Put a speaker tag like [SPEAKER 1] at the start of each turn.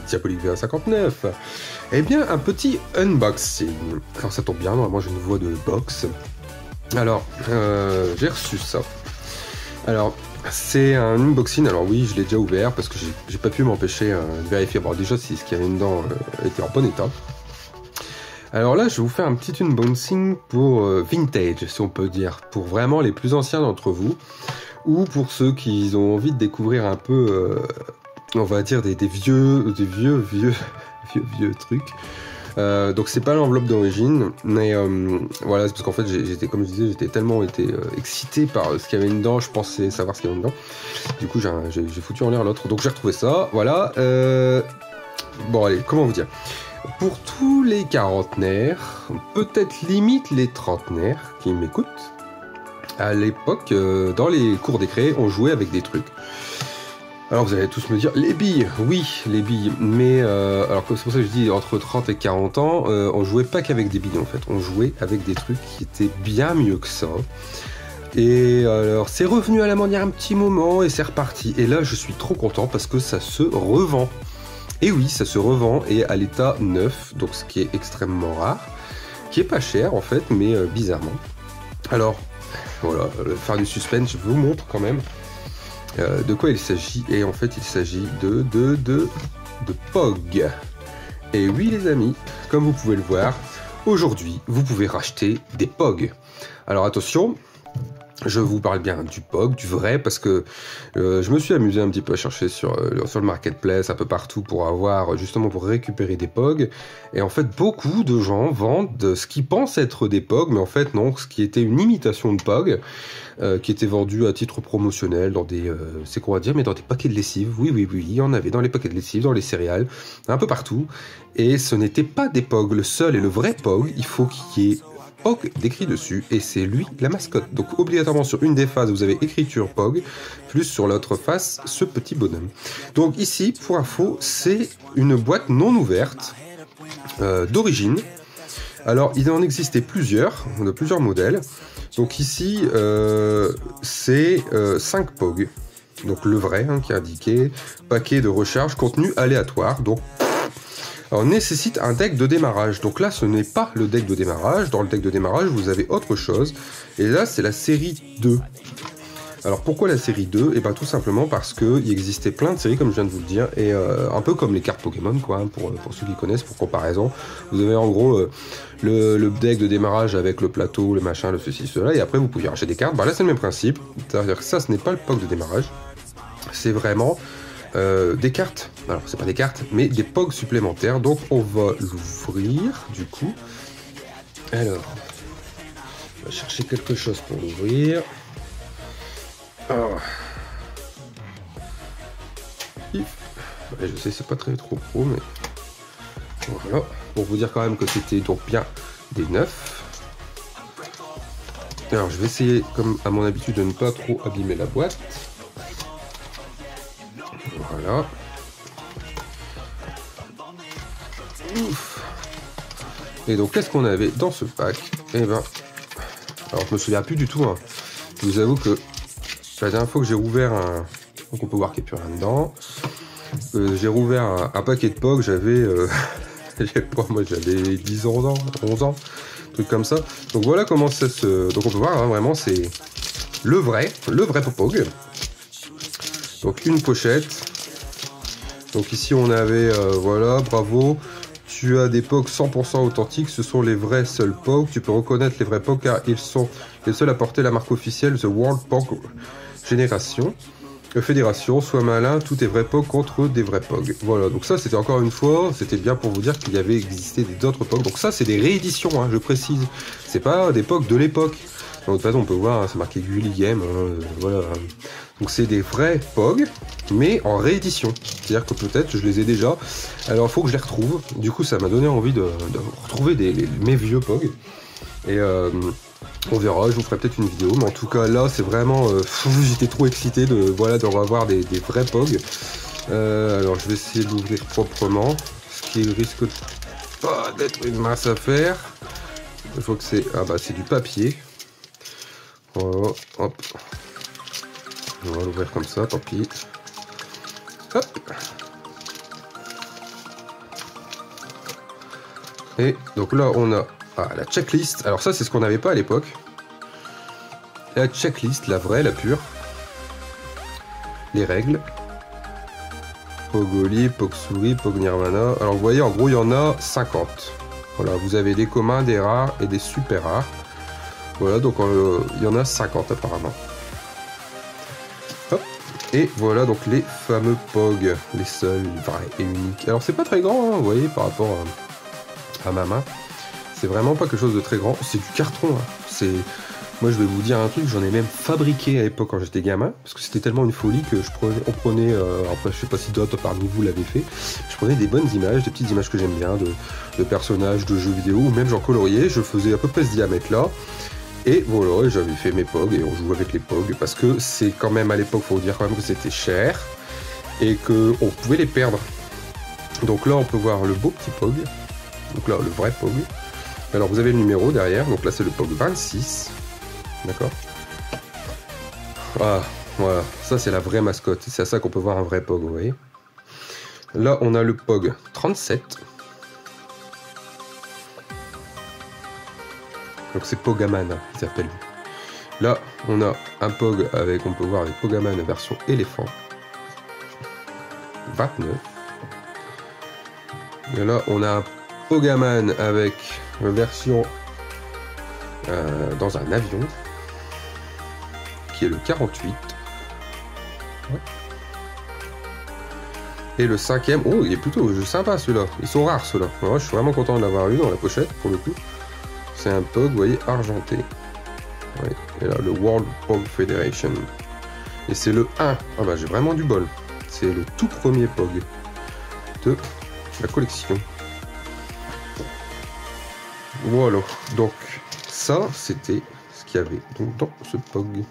[SPEAKER 1] Diabolique VA59. Eh bien, un petit unboxing. Alors ça tombe bien, normalement j'ai une voix de box. Alors, j'ai reçu ça. Alors, c'est un unboxing. Alors oui, je l'ai déjà ouvert parce que j'ai pas pu m'empêcher de vérifier. Bon, déjà, si ce qu'il y avait dedans était en bon état. Alors là, je vais vous faire un petit unboxing pour vintage, si on peut dire, pour vraiment les plus anciens d'entre vous, ou pour ceux qui ont envie de découvrir un peu, on va dire, des vieux trucs. Donc c'est pas l'enveloppe d'origine, mais voilà, c'est parce qu'en fait, comme je disais, j'étais tellement excité par ce qu'il y avait dedans, je pensais savoir ce qu'il y avait dedans. Du coup, j'ai foutu en l'air l'autre, donc j'ai retrouvé ça, voilà. Bon, allez, comment vous dire ? Pour tous les quarantenaires, peut-être limite les trentenaires qui m'écoutent, à l'époque, dans les cours d'écré, on jouait avec des trucs. Alors vous allez tous me dire, les billes, oui, les billes, mais alors c'est pour ça que je dis entre 30 et 40 ans, on jouait pas qu'avec des billes en fait, on jouait avec des trucs qui étaient bien mieux que ça. Et alors c'est revenu à la manière un petit moment et c'est reparti. Et là je suis trop content parce que ça se revend. Et oui, ça se revend et à l'état neuf, donc ce qui est extrêmement rare, qui est pas cher en fait, mais bizarrement. Alors, voilà, faire du suspense, je vous montre quand même de quoi il s'agit. Et en fait, il s'agit de POG. Et oui les amis, comme vous pouvez le voir, aujourd'hui, vous pouvez racheter des POG. Alors attention, je vous parle bien du POG, du vrai, parce que je me suis amusé un petit peu à chercher sur le marketplace, un peu partout, pour récupérer des POG. Et en fait, beaucoup de gens vendent ce qu'ils pensent être des POG, mais en fait non, ce qui était une imitation de POG, qui était vendu à titre promotionnel dans des, c'est quoi on va dire, mais dans des paquets de lessive. Oui, il y en avait dans les paquets de lessive, dans les céréales, un peu partout. Et ce n'était pas des POG. Le seul et le vrai POG, il faut qu'il y ait POG décrit dessus, et c'est lui la mascotte. Donc obligatoirement sur une des faces vous avez écriture POG, plus sur l'autre face ce petit bonhomme. Donc ici, pour info, c'est une boîte non ouverte d'origine. Alors il en existait plusieurs, de plusieurs modèles. Donc ici c'est 5 POG. Donc le vrai qui est indiqué, paquet de recharge, contenu aléatoire. Donc alors, nécessite un deck de démarrage. Donc là, ce n'est pas le deck de démarrage. Dans le deck de démarrage, vous avez autre chose. Et là, c'est la série 2. Alors, pourquoi la série 2 ? Et bien, tout simplement parce qu'il existait plein de séries, comme je viens de vous le dire. Et un peu comme les cartes Pokémon, quoi, pour ceux qui connaissent, pour comparaison. Vous avez en gros le deck de démarrage avec le plateau, le machin, le ceci, cela. Et après, vous pouvez racheter des cartes. Ben, là, c'est le même principe. C'est-à-dire que ça, ce n'est pas le POG de démarrage. C'est vraiment des cartes. Alors, c'est pas des cartes, mais des POG supplémentaires. Donc, on va l'ouvrir, du coup. Alors, on va chercher quelque chose pour l'ouvrir. Alors. Je sais, c'est pas trop pro, mais voilà. Pour vous dire quand même que c'était donc bien des neufs. Alors, je vais essayer, comme à mon habitude, de ne pas trop abîmer la boîte. Voilà. Ouf. Et donc, qu'est-ce qu'on avait dans ce pack ? Eh ben, alors je me souviens plus du tout. Je vous avoue que la dernière fois que j'ai rouvert un... Donc on peut voir qu'il n'y a plus rien dedans. J'ai rouvert un paquet de POG, j'avais... j'avais 10 ans, 11 ans, un truc comme ça. Donc voilà comment ça se... Donc on peut voir, vraiment, c'est le vrai POG. Donc une pochette. Donc ici on avait, voilà, bravo. Tu as des POG 100% authentiques, ce sont les vrais seuls POG. Tu peux reconnaître les vrais POG car ils sont les seuls à porter la marque officielle The World POG Fédération. Sois malin, tout est vrai POG contre des vrais POG. Voilà, donc ça c'était encore une fois, c'était bien pour vous dire qu'il y avait existé d'autres POG. Donc ça c'est des rééditions, je précise. C'est pas des POG de l'époque. De toute façon on peut voir, c'est marqué Gully Game, voilà. Donc c'est des vrais POG, mais en réédition. C'est-à-dire que peut-être je les ai déjà. Alors il faut que je les retrouve. Du coup ça m'a donné envie de retrouver mes vieux POG. Et on verra, je vous ferai peut-être une vidéo. Mais en tout cas là c'est vraiment... j'étais trop excité de revoir des vrais POG. Alors je vais essayer de l'ouvrir proprement. Ce qui risque pas d'être une mince affaire. Je vois que c'est... Ah bah c'est du papier. Voilà, hop. On va l'ouvrir comme ça, tant pis. Hop. Et donc là, on a la checklist. Alors ça, c'est ce qu'on n'avait pas à l'époque. La checklist, la vraie, la pure. Les règles. Pogoli, Pogsuri, Pognirvana. Alors vous voyez, en gros, il y en a 50. Voilà, vous avez des communs, des rares et des super rares. Voilà, donc il y en a 50 apparemment. Hop. Et voilà donc les fameux POG, les seuls, vrais et uniques. Alors c'est pas très grand, hein, vous voyez, par rapport à ma main. C'est vraiment pas quelque chose de très grand. C'est du carton. Hein. Moi je vais vous dire un truc, j'en ai même fabriqué à l'époque quand j'étais gamin, parce que c'était tellement une folie que on prenait, après je sais pas si d'autres parmi vous l'avaient fait, je prenais des bonnes images, des petites images que j'aime bien, de personnages, de jeux vidéo, ou même j'en coloriais, je faisais à peu près ce diamètre là, et voilà, j'avais fait mes POG et on jouait avec les POG, parce que c'est quand même à l'époque, faut dire quand même que c'était cher, et qu'on pouvait les perdre. Donc là on peut voir le beau petit POG, donc là le vrai POG, alors vous avez le numéro derrière, donc là c'est le POG 26, d'accord. Ah, voilà, ça c'est la vraie mascotte, c'est à ça qu'on peut voir un vrai POG, vous voyez. Là on a le POG 37. Donc c'est Pogaman, il s'appelle. Là on a un POG avec, on peut voir les Pogaman version éléphant. 29. Et là on a un Pogaman avec version dans un avion, qui est le 48. Et le 5e, oh il est plutôt sympa celui-là, ils sont rares ceux-là. Je suis vraiment content de l'avoir eu dans la pochette pour le coup. C'est un POG, vous voyez, argenté. Ouais. Et là le World POG Federation. Et c'est le 1, ah bah j'ai vraiment du bol. C'est le tout premier POG de la collection. Voilà, donc ça c'était ce qu'il y avait donc dans ce POG.